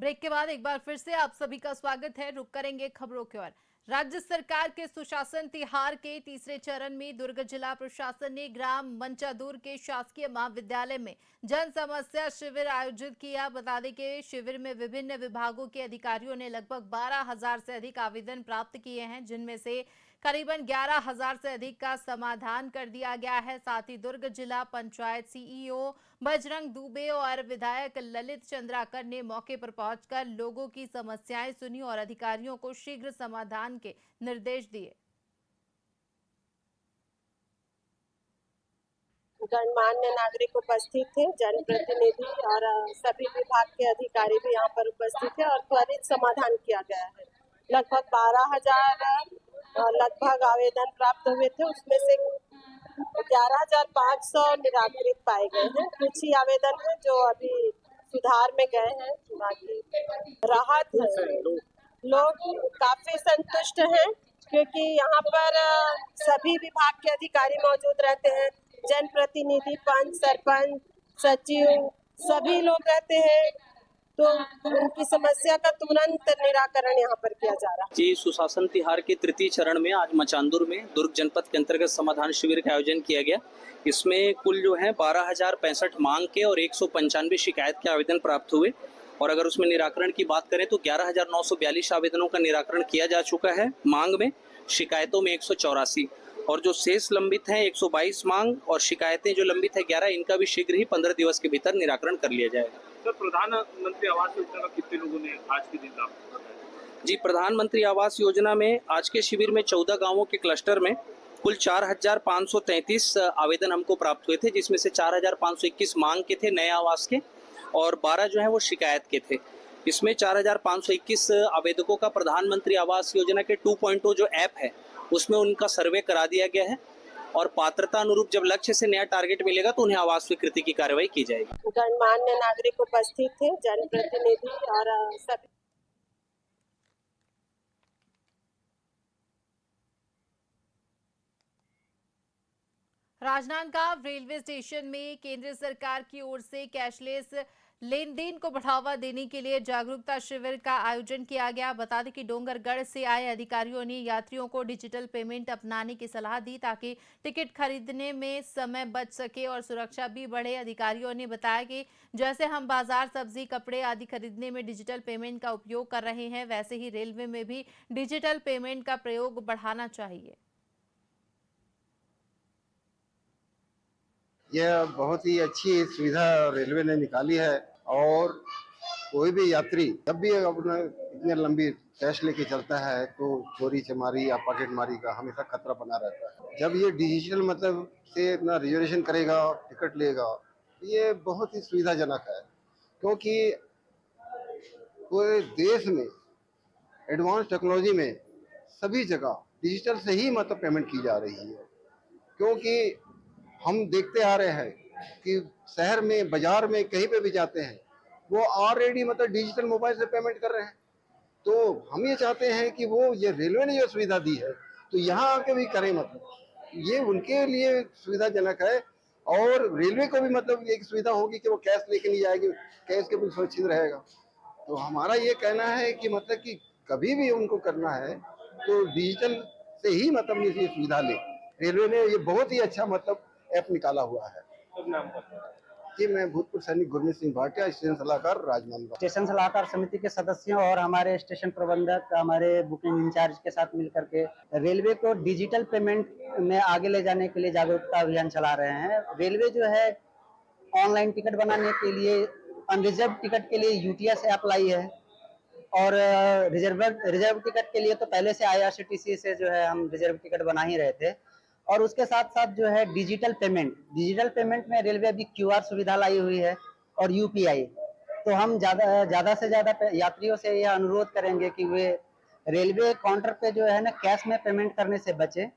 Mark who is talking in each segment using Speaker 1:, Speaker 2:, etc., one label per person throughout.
Speaker 1: Break के बाद एक बार फिर से आप सभी का स्वागत है। रुक करेंगे खबरों की ओर। राज्य सरकार के सुशासन तिहार के तीसरे चरण में दुर्ग जिला प्रशासन ने ग्राम मंचादूर के शासकीय महाविद्यालय में जन समस्या शिविर आयोजित किया। बता दें कि शिविर में विभिन्न विभागों के अधिकारियों ने लगभग 12,000 से अधिक आवेदन प्राप्त किए हैं, जिनमें से करीबन 11,000 से अधिक का समाधान कर दिया गया है। साथ ही दुर्ग जिला पंचायत सीईओ बजरंग दुबे और विधायक ललित चंद्राकर ने मौके पर पहुंचकर लोगों की समस्याएं सुनी और अधिकारियों को शीघ्र समाधान के निर्देश दिए।
Speaker 2: गणमान्य नागरिक उपस्थित थे, जनप्रतिनिधि और सभी विभाग के अधिकारी भी यहाँ पर उपस्थित थे और त्वरित समाधान किया गया है। लगभग 12,000 आवेदन प्राप्त हुए थे, उसमें से 11,500 निराकरित पाए गए हैं। कुछ ही आवेदन है जो अभी सुधार में गए हैं, बाकी राहत है। लोग काफी संतुष्ट हैं क्योंकि यहाँ पर सभी विभाग के अधिकारी मौजूद रहते हैं। जनप्रतिनिधि, पंच, सरपंच, सचिव सभी लोग रहते हैं, तो उनकी समस्या का तुरंत निराकरण यहाँ पर किया जा रहा है।
Speaker 3: जी, सुशासन तिहार के तृतीय चरण में आज मचांदुर में दुर्ग जनपद के अंतर्गत समाधान शिविर का आयोजन किया गया। इसमें कुल जो है 12,065 मांग के और 195 शिकायत के आवेदन प्राप्त हुए और अगर उसमें निराकरण की बात करें तो 11,942 आवेदनों का निराकरण किया जा चुका है मांग में, शिकायतों में 184 और जो शेष लंबित है 122 मांग और शिकायतें जो लंबित है 11, इनका भी शीघ्र ही 15 दिवस के भीतर निराकरण कर लिया जाएगा।
Speaker 4: सर, प्रधानमंत्री आवास योजना का कितने लोगों ने आज के दिन लाभ उठाया?
Speaker 3: जी, प्रधानमंत्री आवास योजना में आज के शिविर में 14 गांवों के क्लस्टर में कुल 4,533 आवेदन हमको प्राप्त हुए थे, जिसमें से 4,521 मांग के थे नए आवास के और 12 जो है वो शिकायत के थे। इसमें 4,521 आवेदकों का प्रधानमंत्री आवास योजना के 2.0 जो ऐप है उसमें उनका सर्वे करा दिया गया है और पात्रता अनुरूप जब लक्ष्य से नया टारगेट मिलेगा तो उन्हें आवास स्वीकृति की कार्रवाई की जाएगी।
Speaker 2: गणमान्य नागरिक उपस्थित थे, जनप्रतिनिधि और सभी।
Speaker 1: राजनांदगांव रेलवे स्टेशन में केंद्र सरकार की ओर से कैशलेस लेन देन को बढ़ावा देने के लिए जागरूकता शिविर का आयोजन किया गया। बता दें कि डोंगरगढ़ से आए अधिकारियों ने यात्रियों को डिजिटल पेमेंट अपनाने की सलाह दी ताकि टिकट खरीदने में समय बच सके और सुरक्षा भी बढ़े। अधिकारियों ने बताया कि जैसे हम बाजार, सब्जी, कपड़े आदि खरीदने में डिजिटल पेमेंट का उपयोग कर रहे हैं, वैसे ही रेलवे में भी डिजिटल पेमेंट का प्रयोग बढ़ाना चाहिए।
Speaker 5: यह बहुत ही अच्छी सुविधा रेलवे ने निकाली है और कोई भी यात्री जब भी अपना इतनी लंबी कैश लेके चलता है तो चोरी चमारी या पॉकेटमारी का हमेशा खतरा बना रहता है। जब ये डिजिटल मतलब से अपना रिजर्वेशन करेगा, टिकट लेगा, ये बहुत ही सुविधाजनक है क्योंकि पूरे देश में एडवांस टेक्नोलॉजी में सभी जगह डिजिटल से ही मतलब पेमेंट की जा रही है। क्योंकि हम देखते आ रहे हैं कि शहर में, बाजार में, कहीं पे भी जाते हैं वो ऑलरेडी मतलब डिजिटल मोबाइल से पेमेंट कर रहे हैं। तो हम ये चाहते हैं कि वो ये रेलवे ने जो सुविधा दी है तो यहाँ आके भी करें, मतलब ये उनके लिए सुविधाजनक है और रेलवे को भी मतलब एक सुविधा होगी कि वो कैश लेके नहीं जाएगी, कैश के भी सुरक्षित रहेगा। तो हमारा ये कहना है कि मतलब कि कभी भी उनको करना है तो डिजिटल से ही मतलब ये सुविधा ले। रेलवे ने ये बहुत ही अच्छा मतलब ऐप निकाला हुआ है। जी, मैं भूतपूर्व सैनिक गुरमीत सिंह भाटिया, स्टेशन सलाहकार राजनांदगांव।
Speaker 6: स्टेशन सलाहकार समिति के सदस्यों और हमारे स्टेशन प्रबंधक, हमारे बुकिंग इंचार्ज के साथ मिलकर के रेलवे को डिजिटल पेमेंट में आगे ले जाने के लिए जागरूकता अभियान चला रहे हैं। रेलवे जो है ऑनलाइन टिकट बनाने के लिए अनरिजर्व टिकट के लिए यूटीएस ऐप लाई है और रिजर्व टिकट के लिए तो पहले से आईआरसीटीसी से जो है हम रिजर्व टिकट बना ही रहे थे और उसके साथ साथ जो है डिजिटल पेमेंट में रेलवे अभी क्यूआर सुविधा लाई हुई है और यूपीआई। तो हम ज्यादा से ज्यादा यात्रियों से यह अनुरोध करेंगे कि वे रेलवे काउंटर पे जो है ना कैश में पेमेंट करने से बचे,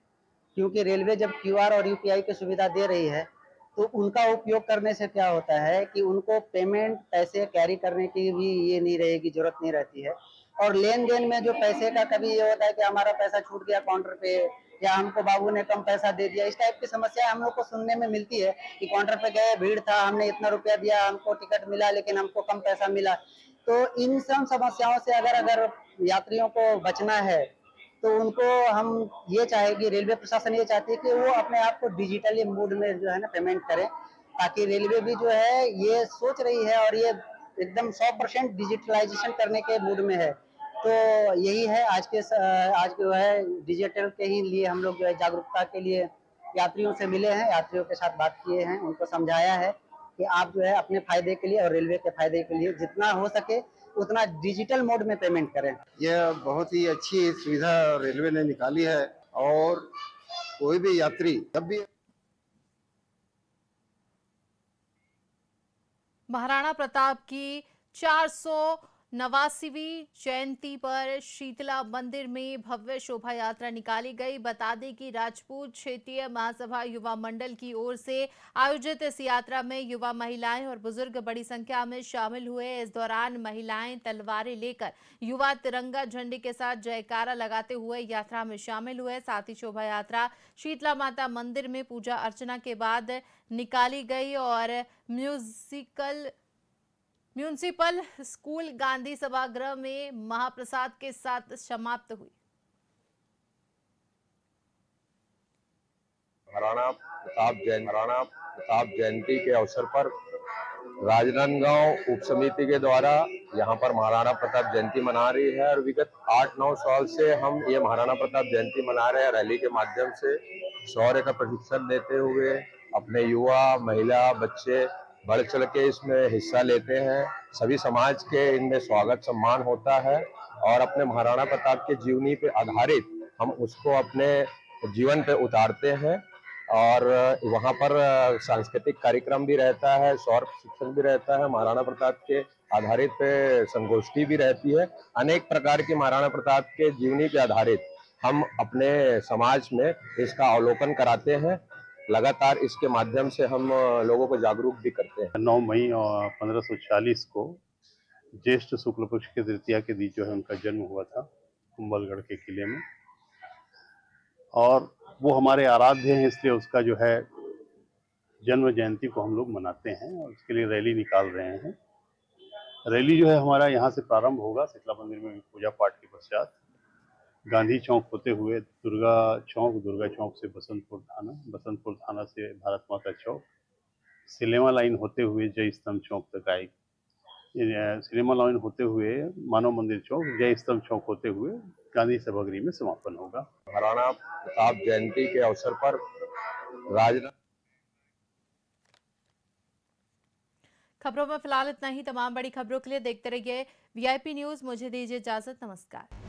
Speaker 6: क्योंकि रेलवे जब क्यूआर और यूपीआई की सुविधा दे रही है तो उनका उपयोग करने से क्या होता है कि उनको पेमेंट पैसे कैरी करने की भी ये नहीं रहेगी, जरूरत नहीं रहती है। और लेन देन में जो पैसे का कभी ये होता है कि हमारा पैसा छूट गया काउंटर पे या हमको बाबू ने कम पैसा दे दिया, इस टाइप की समस्या हम लोग को सुनने में मिलती है कि काउंटर पे गए, भीड़ था, हमने इतना रुपया दिया, हमको टिकट मिला लेकिन हमको कम पैसा मिला। तो इन सब समस्याओं से अगर यात्रियों को बचना है तो उनको हम ये चाहे कि रेलवे प्रशासन ये चाहती है कि वो अपने आप को डिजिटली मोड में जो है ना पेमेंट करें, ताकि रेलवे भी जो है ये सोच रही है और ये एकदम 100% डिजिटलाइजेशन करने के मूड में है। तो यही है आज जो है डिजिटल के ही लिए हम लोग जो है जागरूकता के लिए यात्रियों से मिले हैं, यात्रियों के साथ बात किए हैं, उनको समझाया है कि आप जो है अपने फायदे के लिए और रेलवे के फायदे के लिए जितना हो सके उतना डिजिटल मोड में पेमेंट करें।
Speaker 5: यह बहुत ही अच्छी सुविधा रेलवे ने निकाली है और कोई भी यात्री जब भी
Speaker 1: महाराणा प्रताप की 489वीं जयंती पर शीतला मंदिर में भव्य शोभा यात्रा निकाली गई। बता दें कि राजपूत क्षेत्रीय महासभा युवा मंडल की ओर से आयोजित इस यात्रा में युवा, महिलाएं और बुजुर्ग बड़ी संख्या में शामिल हुए। इस दौरान महिलाएं तलवारें लेकर, युवा तिरंगा झंडे के साथ जयकारा लगाते हुए यात्रा में शामिल हुए। साथ ही शोभा यात्रा शीतला माता मंदिर में पूजा अर्चना के बाद निकाली गई और म्यूनिसिपल स्कूल गांधी सभागृह में महाप्रसाद के साथ समाप्त हुई।
Speaker 7: महाराणा प्रताप जयंती के अवसर पर राजनांदगांव उप समिति के द्वारा यहाँ पर महाराणा प्रताप जयंती मना रही है और विगत 8-9 साल से हम ये महाराणा प्रताप जयंती मना रहे हैं। रैली के माध्यम से शौर्य का प्रशिक्षण देते हुए अपने युवा, महिला, बच्चे बढ़ चढ़ के इसमें हिस्सा लेते हैं। सभी समाज के इनमें स्वागत सम्मान होता है और अपने महाराणा प्रताप के जीवनी पे आधारित हम उसको अपने जीवन पे उतारते हैं और वहाँ पर सांस्कृतिक कार्यक्रम भी रहता है, शौर्य प्रशिक्षण भी रहता है, महाराणा प्रताप के आधारित पे संगोष्ठी भी रहती है। अनेक प्रकार की महाराणा प्रताप के जीवनी पे आधारित हम अपने समाज में इसका अवलोकन कराते हैं। लगातार इसके माध्यम से हम लोगों को जागरूक भी करते हैं।
Speaker 8: 9 मई 1540 को ज्येष्ठ शुक्ल पक्ष के तृतीया के दिन जो है उनका जन्म हुआ था कुंभलगढ़ के किले में, और वो हमारे आराध्य हैं, इसलिए उसका जो है जन्म जयंती को हम लोग मनाते हैं और उसके लिए रैली निकाल रहे हैं। रैली जो है हमारा यहाँ से प्रारंभ होगा शीतला मंदिर में पूजा पाठ के पश्चात, गांधी चौक होते हुए दुर्गा चौक से बसंतपुर थाना से भारत माता चौक, सिनेमा लाइन होते हुए जय स्तंभ चौक तक आएगी। सिनेमा लाइन होते हुए मानव मंदिर चौक, जय स्तंभ चौक होते हुए गांधी सभागृह में समापन होगा।
Speaker 7: महाराणा प्रताप जयंती के अवसर पर
Speaker 1: खबरों में फिलहाल इतना ही। तमाम बड़ी खबरों के लिए देखते रहिए VIP न्यूज। मुझे दीजिए इजाजत। नमस्कार।